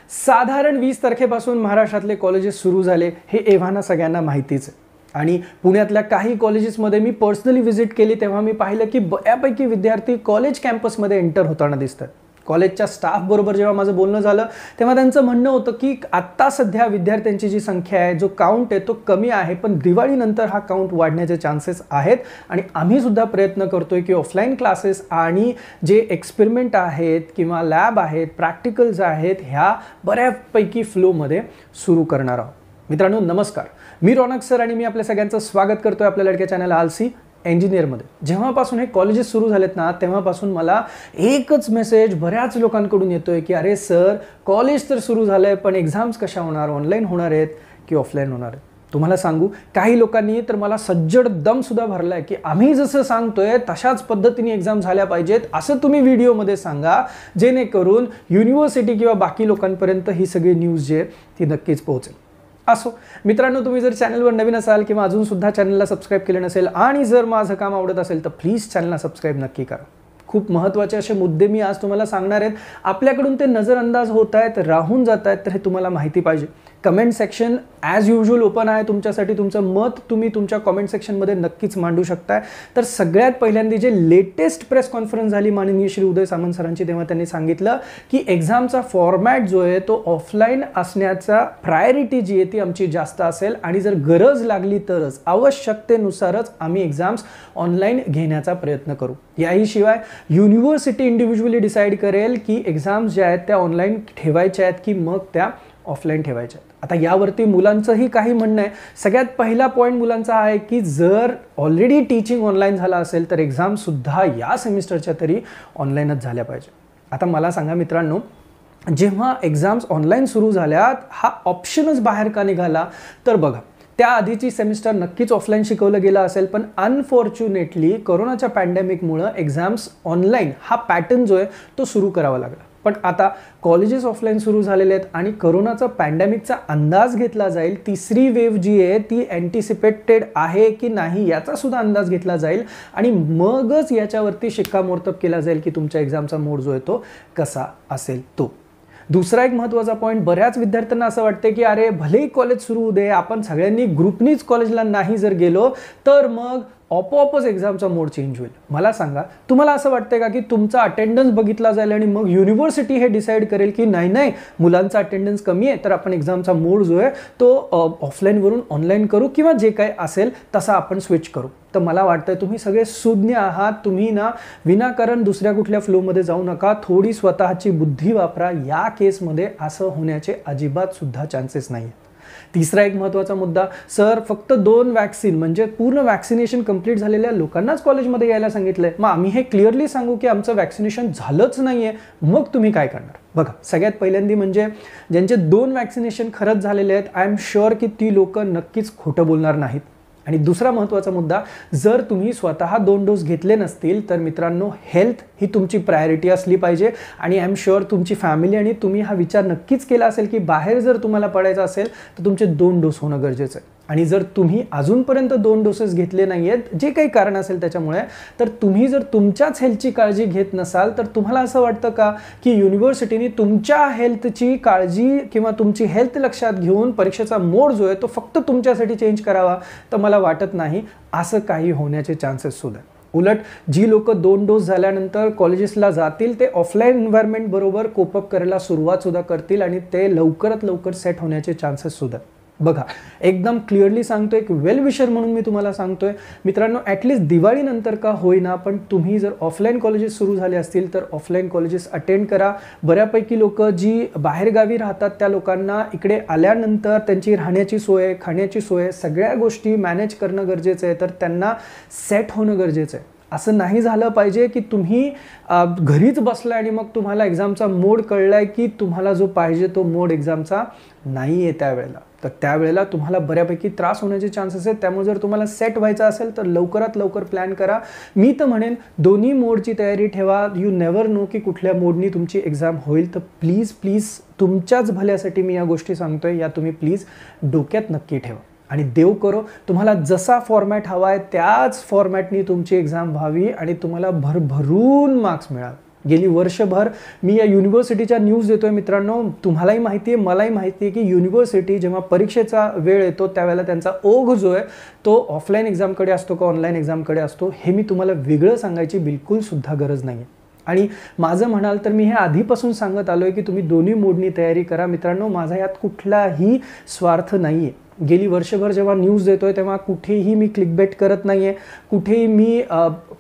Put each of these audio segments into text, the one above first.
साधारण 20 तारखेपासून महाराष्ट्रातले कॉलेजेस सुरू झाले हे एव्हाना सगळ्यांना माहितीच आहे आणि पुण्यातल्या काही कॉलेजेसमध्ये मी पर्सनली व्हिजिट केली तेव्हा मी पाहिलं की बऱ्यापैकी विद्यार्थी कॉलेज कॅम्पसमध्ये एंटर होताना दिसतात. कॉलेजच्या स्टाफ बरोबर जेव्हा माझं बोलणं झालं तेव्हा त्यांचं म्हणणं होतं की आत्ता सध्या विद्यार्थ्यांची जी संख्या आहे, जो काउंट आहे तो कमी आहे, पण दिवाळीनंतर हा काउंट वाढण्याचे चान्सेस आहेत आणि आम्ही सुद्धा प्रयत्न करतोय की ऑफलाईन क्लासेस आणि जे एक्सपेरिमेंट आहेत किंवा लॅब आहेत, प्रॅक्टिकल्स आहेत, ह्या बऱ्यापैकी फ्लोमध्ये सुरू करणार आहोत. मित्रांनो नमस्कार, मी रौनक सर आणि मी आपल्या सगळ्यांचं स्वागत करतोय आपल्या लडक्या चॅनल आलसी इंजिनियरमध्ये. जेव्हापासून हे कॉलेजेस सुरू झालेत ना तेव्हापासून मला एकच मेसेज बऱ्याच लोकांकडून येतोय की अरे सर, कॉलेज तर सुरू झालंय पण एक्झाम्स कशा होणार, ऑनलाईन होणार आहेत की ऑफलाईन होणार आहेत. तुम्हाला सांगू, काही लोकांनी तर मला सज्जड दम सुद्धा भरलाय की आम्ही जसं सांगतोय तशाच पद्धतीने एक्झाम झाल्या पाहिजेत असं तुम्ही व्हिडिओमध्ये सांगा, जेणेकरून युनिव्हर्सिटी किंवा बाकी लोकांपर्यंत ही सगळी न्यूज जी आहे ती नक्कीच पोहोचेल. असो मित्रांनो, तुम्ही जर चॅनलवर नवीन असाल किंवा अजून सुद्धा चॅनलला सबस्क्राईब केलं नसेल आणि जर माझं काम आवडत असेल तर प्लीज चॅनलला सबस्क्राईब नक्की करा. खूप महत्त्वाचे असे मुद्दे मी आज तुम्हाला सांगणार आहेत. आपल्याकडून ते नजरअंदाज होत आहेत, राहून जात आहेत, तर हे तुम्हाला माहिती पाहिजे. Comment section as usual open आहे तुमच्यासाठी. तुमचं मत तुम्ही तुमच्या कमेंट सेक्शनमध्ये नक्कीच मांडू शकताय. तर सगळ्यात पहिल्यांदा जे लेटेस्ट प्रेस कॉन्फरन्स झाली माननीय श्री उदय सामंत सरांची, तेव्हा त्यांनी सांगितलं की एक्झामचा फॉर्मॅट जो आहे तो ऑफलाईन असण्याचा प्रायोरिटी जी आहे ती आमची जास्त असेल आणि जर गरज लागली तरच, आवश्यकतेनुसारच आम्ही एक्झाम्स ऑनलाईन घेण्याचा प्रयत्न करू. याहीशिवाय युनिव्हर्सिटी इंडिव्हिज्युअली डिसाईड करेल की एक्झाम्स ज्या आहेत त्या ऑनलाईन ठेवायच्या आहेत की मग त्या ऑफलाईन ठेवायच्या आहेत. आता यावरती मुलांचंही काही म्हणणं आहे. सगळ्यात पहिला पॉईंट मुलांचा आहे की जर ऑलरेडी टीचिंग ऑनलाईन झालं असेल तर एक्झामसुद्धा या सेमिस्टरच्या तरी ऑनलाईनच झाल्या पाहिजे. आता मला सांगा मित्रांनो, जेव्हा एक्झाम्स ऑनलाईन सुरू झाल्यात हा ऑप्शनच बाहेर का निघाला? तर बघा, त्या आधीची सेमिस्टर नक्कीच ऑफलाईन शिकवलं गेलं असेल, पण अनफॉर्च्युनेटली कोरोनाच्या पॅन्डेमिकमुळं एक्झाम्स ऑनलाईन हा पॅटर्न जो आहे तो सुरू करावा लागला. पण आता कॉलेजेस ऑफलाईन सुरू झालेले आहेत आणि कोरोनाचा पॅन्डेमिकचा अंदाज घेतला जाईल. तिसरी वेव्ह जी आहे ती अँटिसिपेटेड आहे की नाही याचा सुद्धा अंदाज घेतला जाईल आणि मगच याच्यावरती शिक्कामोर्तब केला जाईल की तुमच्या एक्झामचा मोड जो आहे तो कसा असेल तो. दुसरा एक महत्त्वाचा पॉईंट, बऱ्याच विद्यार्थ्यांना असं वाटतं की अरे भलेही कॉलेज सुरू होऊ दे, आपण सगळ्यांनी ग्रुपनीच कॉलेजला नाही जर गेलो तर मग आपोआपच एक्झामचा मोड चेंज होईल. मला सांगा, तुम्हाला असं वाटतंय का की तुमचा अटेंडन्स बघितला जाईल आणि मग युनिव्हर्सिटी हे डिसाईड करेल की नाही मुलांचा अटेंडन्स कमी आहे तर आपण एक्झामचा मोड जो आहे तो ऑफलाईनवरून ऑनलाईन करू किंवा जे काही असेल तसा आपण स्विच करू? तर मला वाटतंय तुम्ही सगळे सुज्ञ आहात. तुम्ही ना विनाकारण दुसऱ्या कुठल्या फ्लोमध्ये जाऊ नका. थोडी स्वतःची बुद्धी वापरा. या केसमध्ये असं होण्याचे अजिबात सुद्धा चान्सेस नाही. तिसरा एक महत्त्वाचा मुद्दा, सर फक्त 2 वॅक्सिन म्हणजे पूर्ण वॅक्सिनेशन कंप्लीट झालेल्या लोकांनाच कॉलेजमध्ये यायला सांगितलंय. मग आम्ही हे क्लिअरली सांगू की आमचं वॅक्सिनेशन झालंच नाहीये, मग तुम्ही काय करणार? बघा, सगळ्यात पहिल्यांदा म्हणजे ज्यांचे 2 वॅक्सिनेशन खरंच झालेले आहेत, आय एम शुअर की ती लोक नक्कीच खोटं बोलणार नाहीत. आणि दुसरा महत्त्वाचा मुद्दा, जर तुम्ही स्वतः 2 डोस घेतले नसतील तर मित्रांनो, हेल्थ ही तुमची प्रायोरिटी असली पाहिजे आणि आय एम शुअर तुमची फॅमिली आणि तुम्ही हा विचार नक्कीच केला असेल की बाहेर जर तुम्हाला पडायचं असेल तर तुमचे 2 डोस होणं गरजेचं आहे. आणि जर तुम्ही अजूनपर्यंत 2 डोसेस घेतले नाही आहेत, जे काही कारण असेल त्याच्यामुळे, तर तुम्ही जर तुमच्याच हेल्थची काळजी घेत नसाल तर तुम्हाला असं वाटतं का की युनिव्हर्सिटीने तुमच्या हेल्थची काळजी किंवा तुमची हेल्थ लक्षात घेऊन परीक्षेचा मोड जो आहे तो फक्त तुमच्यासाठी चेंज करावा? तर मला वाटत नाही असं काही होण्याचे चान्सेस सुद्धा. उलट जी लोक 2 डोस झाल्यानंतर कॉलेजेसला जातील ते ऑफलाईन एन्व्हायरमेंट बरोबर कोपअप करायला सुरुवात सुद्धा करतील आणि ते लवकरात लवकर सेट होण्याचे चान्सेस सुद्धा. बघा, एकदम क्लिअरली सांगतोय, एक वेल विशर म्हणून मी तुम्हाला सांगतोय मित्रांनो, ॲटलिस्ट दिवाळीनंतर का होईना पण तुम्ही जर ऑफलाईन कॉलेजेस सुरू झाले असतील तर ऑफलाईन कॉलेजेस अटेंड करा. बऱ्यापैकी लोक जी बाहेरगावी राहतात त्या लोकांना इकडे आल्यानंतर त्यांची राहण्याची सोय, खाण्याची सोय, सगळ्या गोष्टी मॅनेज करणं गरजेचं आहे, तर त्यांना सेट होणं गरजेचं आहे. असं नाही झालं पाहिजे की तुम्ही घरीच बसलाय आणि मग तुम्हाला एक्झामचा मोड कळलाय की तुम्हाला जो पाहिजे तो मोड एक्झामचा नाही आहे त्यावेळेला, तर त्यावेळेला तुम्हाला बऱ्यापैकी त्रास होण्याचे चान्सेस आहेत. त्यामुळे जर तुम्हाला सेट व्हायचं असेल तर लवकरात लवकर प्लॅन करा. मी तर म्हणेन दोन्ही मोडची तयारी ठेवा. यू नेव्हर नो की कुठल्या मोडनी तुमची एक्झाम होईल. तर प्लीज तुमच्याच भल्यासाठी मी या गोष्टी सांगतोय, या तुम्ही प्लीज डोक्यात नक्की ठेवा. आणि देव करो तुम्हाला जसा फॉर्मॅट हवा आहे त्याच फॉर्मॅटनी तुमची एक्झाम व्हावी आणि तुम्हाला भरभरून मार्क्स मिळावे. गेली वर्षभर मी या युनिव्हर्सिटीच्या न्यूज देतोय मित्रांनो. तुम्हालाही माहिती आहे, मलाही माहिती आहे की युनिव्हर्सिटी जेव्हा परीक्षेचा वेळ येतो त्यावेळेला त्यांचा ओघ जो आहे तो ऑफलाईन एक्झामकडे असतो का ऑनलाईन एक्झामकडे असतो हे मी तुम्हाला वेगळं सांगायची बिलकुल सुद्धा गरज नाही आहे. आणि माझं म्हणाल तर मी हे आधीपासून सांगत आलो आहे की तुम्ही दोन्ही मोडनी तयारी करा मित्रांनो. माझा यात कुठलाही स्वार्थ नाही आहे. गेली वर्षभर जेव्हा न्यूज देतोय तेव्हा कुठेही मी क्लिकबेट करत नाही आहे, कुठेही मी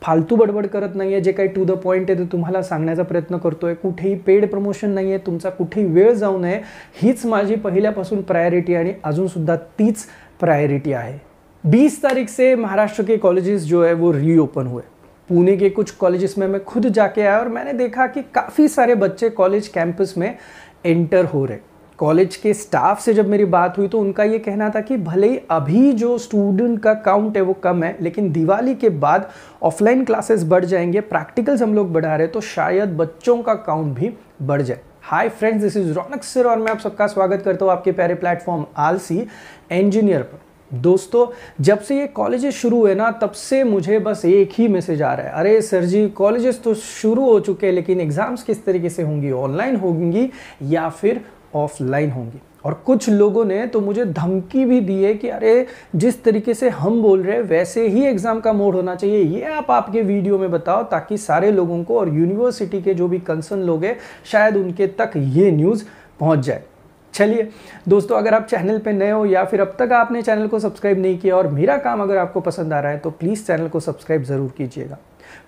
फालतू बडबड करत नाही आहे. जे काही टू द पॉईंट आहे ते तुम्हाला सांगण्याचा प्रयत्न करतोय. कुठेही पेड प्रमोशन नाही आहे, तुमचा कुठेही वेळ जाऊ नये हीच माझी पहिल्यापासून प्रायोरिटी आणि अजूनसुद्धा तीच प्रायोरिटी आहे. 20 तारीख से महाराष्ट्र के कॉलेजेस जो है वो रीओपन हुए. पुणे के कुछ कॉलेजेस में मैं खुद जाके आया और मैंने देखा कि काफ़ी सारे बच्चे कॉलेज कैंपस में एंटर हो रहे. कॉलेज के स्टाफ से जब मेरी बात हुई तो उनका ये कहना था कि भले ही अभी जो स्टूडेंट का काउंट है वो कम है, लेकिन दिवाली के बाद ऑफलाइन क्लासेस बढ़ जाएंगे, प्रैक्टिकल्स हम लोग बढ़ा रहे तो शायद बच्चों का काउंट भी बढ़ जाए. Hi friends, this is Raunak sir और मैं आप सबका स्वागत करता हूँ आपके प्यारे प्लेटफॉर्म आलसी इंजीनियर पर. दोस्तों, जब से ये कॉलेजेस शुरू हुए ना तब से मुझे बस एक ही मैसेज आ रहा है, अरे सर जी कॉलेजेस तो शुरू हो चुके हैं लेकिन एग्जाम्स किस तरीके से होंगी, ऑनलाइन होंगी या फिर ऑफलाइन होंगी. और कुछ लोगों ने तो मुझे धमकी भी दी है कि अरे जिस तरीके से हम बोल रहे हैं वैसे ही एग्जाम का मोड होना चाहिए, ये आप आपके वीडियो में बताओ ताकि सारे लोगों को और यूनिवर्सिटी के जो भी कंसर्न लोग हैं शायद उनके तक ये न्यूज़ पहुंच जाए. चलिए दोस्तों, अगर आप चैनल पे नए हो या फिर अब तक आपने चैनल को सब्सक्राइब नहीं किया और मेरा काम अगर आपको पसंद आ रहा है तो प्लीज़ चैनल को सब्सक्राइब ज़रूर कीजिएगा.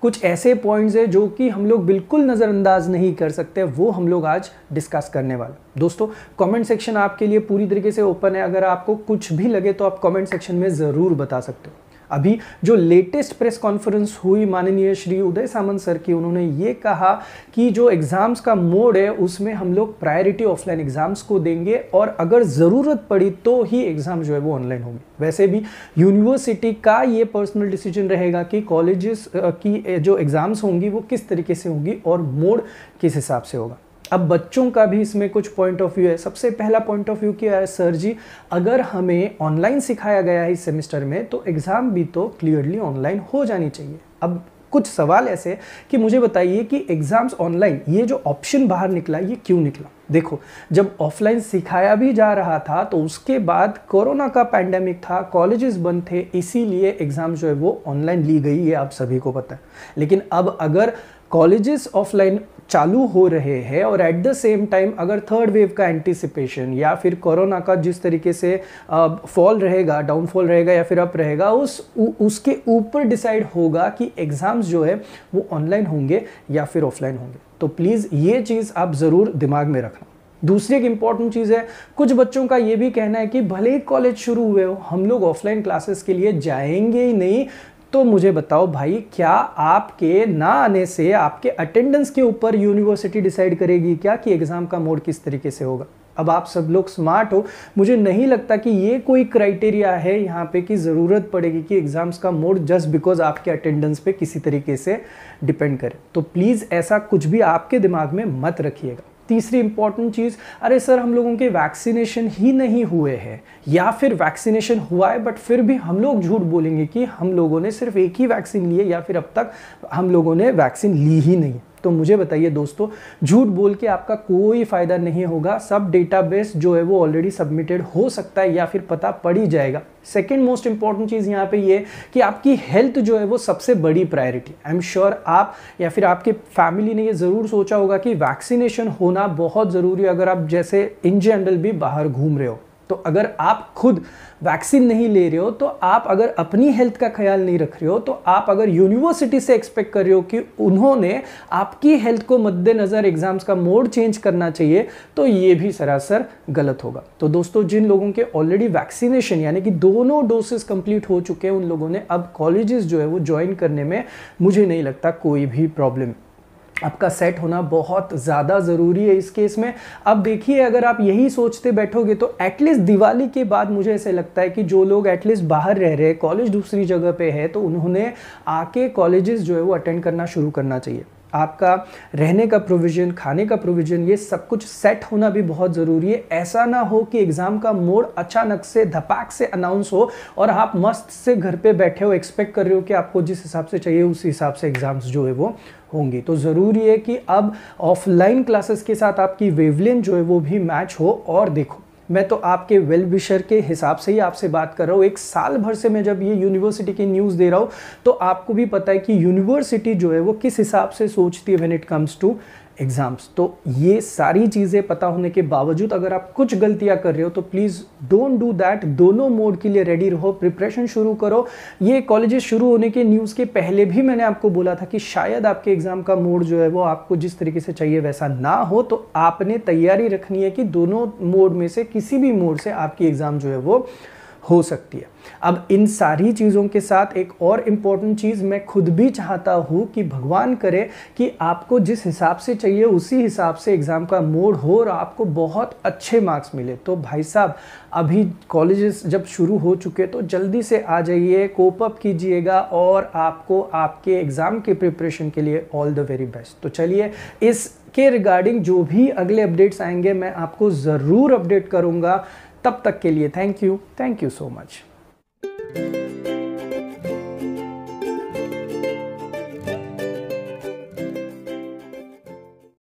कुछ ऐसे पॉइंट्स हैं जो कि हम लोग बिल्कुल नज़रअंदाज नहीं कर सकते, वो हम लोग आज डिस्कस करने वाले. दोस्तों, कमेंट सेक्शन आपके लिए पूरी तरीके से ओपन है. अगर आपको कुछ भी लगे तो आप कमेंट सेक्शन में ज़रूर बता सकते हो. अभी जो लेटेस्ट प्रेस कॉन्फ्रेंस हुई माननीय श्री उदय सामंत सर की, उन्होंने ये कहा कि जो एग्ज़ाम्स का मोड है उसमें हम लोग प्रायोरिटी ऑफलाइन एग्ज़ाम्स को देंगे और अगर ज़रूरत पड़ी तो ही एग्ज़ाम जो है वो ऑनलाइन होंगे. वैसे भी यूनिवर्सिटी का ये पर्सनल डिसीजन रहेगा कि कॉलेजेस की जो एग्ज़ाम्स होंगी वो किस तरीके से होंगी और मोड किस हिसाब से होगा. अब बच्चों का भी इसमें कुछ पॉइंट ऑफ व्यू है. सबसे पहला पॉइंट ऑफ व्यू क्या है, सर जी अगर हमें ऑनलाइन सिखाया गया है इस सेमेस्टर में तो एग्ज़ाम भी तो क्लियरली ऑनलाइन हो जानी चाहिए. अब कुछ सवाल ऐसे कि मुझे बताइए कि एग्ज़ाम्स ऑनलाइन ये जो ऑप्शन बाहर निकला ये क्यों निकला. देखो, जब ऑफलाइन सिखाया भी जा रहा था तो उसके बाद कोरोना का पैंडेमिक था, कॉलेजेस बंद थे, इसीलिए एग्ज़ाम जो है वो ऑनलाइन ली गई, ये आप सभी को पता है. लेकिन अब अगर कॉलेजेस ऑफलाइन चालू हो रहे हैं और एट द सेम टाइम अगर थर्ड वेव का एंटिसिपेशन या फिर कोरोना का जिस तरीके से फॉल रहेगा, डाउनफॉल रहेगा या फिर अप रहेगा, उसके ऊपर डिसाइड होगा कि एग्ज़ाम्स जो है वो ऑनलाइन होंगे या फिर ऑफलाइन होंगे. तो प्लीज़ ये चीज़ आप ज़रूर दिमाग में रखना. दूसरी एक इम्पॉर्टेंट चीज़ है, कुछ बच्चों का ये भी कहना है कि भले ही कॉलेज शुरू हुए हो हम लोग ऑफलाइन क्लासेस के लिए जाएंगे ही नहीं. तो मुझे बताओ भाई, क्या आपके ना आने से आपके अटेंडेंस के ऊपर यूनिवर्सिटी डिसाइड करेगी क्या कि एग्ज़ाम का मोड किस तरीके से होगा. अब आप सब लोग स्मार्ट हो, मुझे नहीं लगता कि ये कोई क्राइटेरिया है यहाँ पे कि ज़रूरत पड़ेगी कि एग्ज़ाम्स का मोड जस्ट बिकॉज आपके अटेंडेंस पे किसी तरीके से डिपेंड करे. तो प्लीज़ ऐसा कुछ भी आपके दिमाग में मत रखिएगा. तीसरी इंपॉर्टेंट चीज़, अरे सर हम लोगों के वैक्सीनेशन ही नहीं हुए हैं या फिर वैक्सीनेशन हुआ है बट फिर भी हम लोग झूठ बोलेंगे कि हम लोगों ने सिर्फ एक ही वैक्सीन ली है या फिर अब तक हम लोगों ने वैक्सीन ली ही नहीं. तो मुझे बताइए दोस्तों, झूठ बोल के आपका कोई फ़ायदा नहीं होगा. सब डेटाबेस जो है वो ऑलरेडी सबमिटेड हो सकता है या फिर पता पड़ ही जाएगा. सेकेंड मोस्ट इंपॉर्टेंट चीज़ यहाँ पे ये कि आपकी हेल्थ जो है वो सबसे बड़ी प्रायोरिटी. आई एम श्योर आप या फिर आपके फैमिली ने ये ज़रूर सोचा होगा कि वैक्सीनेशन होना बहुत ज़रूरी है अगर आप जैसे इन जनरल भी बाहर घूम रहे हो. तो अगर आप खुद वैक्सीन नहीं ले रहे हो, तो आप अगर अपनी हेल्थ का ख्याल नहीं रख रहे हो, तो आप अगर यूनिवर्सिटी से एक्सपेक्ट कर रहे हो कि उन्होंने आपकी हेल्थ को मद्देनज़र एग्जाम्स का मोड चेंज करना चाहिए, तो ये भी सरासर गलत होगा. तो दोस्तों, जिन लोगों के ऑलरेडी वैक्सीनेशन यानी कि दोनों डोसेस कंप्लीट हो चुके हैं उन लोगों ने अब कॉलेजेस जो है वो ज्वाइन करने में मुझे नहीं लगता कोई भी प्रॉब्लम. आपका सेट होना बहुत ज़्यादा ज़रूरी है इस केस में. अब देखिए, अगर आप यही सोचते बैठोगे तो एटलीस्ट दिवाली के बाद मुझे ऐसे लगता है कि जो लोग एटलीस्ट बाहर रह रहे हैं, कॉलेज दूसरी जगह पे है, तो उन्होंने आके कॉलेजेस जो है वो अटेंड करना शुरू करना चाहिए. आपका रहने का प्रोविज़न, खाने का प्रोविज़न, ये सब कुछ सेट होना भी बहुत ज़रूरी है। ऐसा ना हो कि एग्ज़ाम का मोड अचानक से धपाक से अनाउंस हो और आप मस्त से घर पे बैठे हो, एक्सपेक्ट कर रहे हो कि आपको जिस हिसाब से चाहिए उस हिसाब से एग्ज़ाम्स जो है वो होंगी। तो ज़रूरी है कि अब ऑफलाइन क्लासेस के साथ आपकी वेवलेंथ जो है वो भी मैच हो। और देखो, मैं तो आपके वेल विशर के हिसाब से ही आपसे बात कर रहा हूँ। एक साल भर से मैं जब ये यूनिवर्सिटी की न्यूज़ दे रहा हूँ तो आपको भी पता है कि यूनिवर्सिटी जो है वो किस हिसाब से सोचती है when it comes to exams. तो ये सारी चीज़ें पता होने के बावजूद अगर आप कुछ गलतियां कर रहे हो तो प्लीज़ डोंट डू दैट। दोनों मोड के लिए रेडी रहो, प्रिपरेशन शुरू करो। ये कॉलेजेस शुरू होने के न्यूज़ के पहले भी मैंने आपको बोला था कि शायद आपके एग्ज़ाम का मोड जो है वो आपको जिस तरीके से चाहिए वैसा ना हो, तो आपने तैयारी रखनी है कि दोनों मोड में से किसी भी मोड से आपकी एग्ज़ाम जो है वो हो सकती है। अब इन सारी चीज़ों के साथ एक और इम्पॉर्टेंट चीज़ मैं खुद भी चाहता हूँ कि भगवान करे कि आपको जिस हिसाब से चाहिए उसी हिसाब से एग्ज़ाम का मोड हो और आपको बहुत अच्छे मार्क्स मिले। तो भाई साहब, अभी कॉलेजेस जब शुरू हो चुके तो जल्दी से आ जाइए, कोप अप कीजिएगा और आपको आपके एग्ज़ाम के प्रिपरेशन के लिए ऑल द वेरी बेस्ट। तो चलिए, इसके रिगार्डिंग जो भी अगले अपडेट्स आएंगे मैं आपको ज़रूर अपडेट करूँगा। तब तक के लिए थैंक यू सो मच।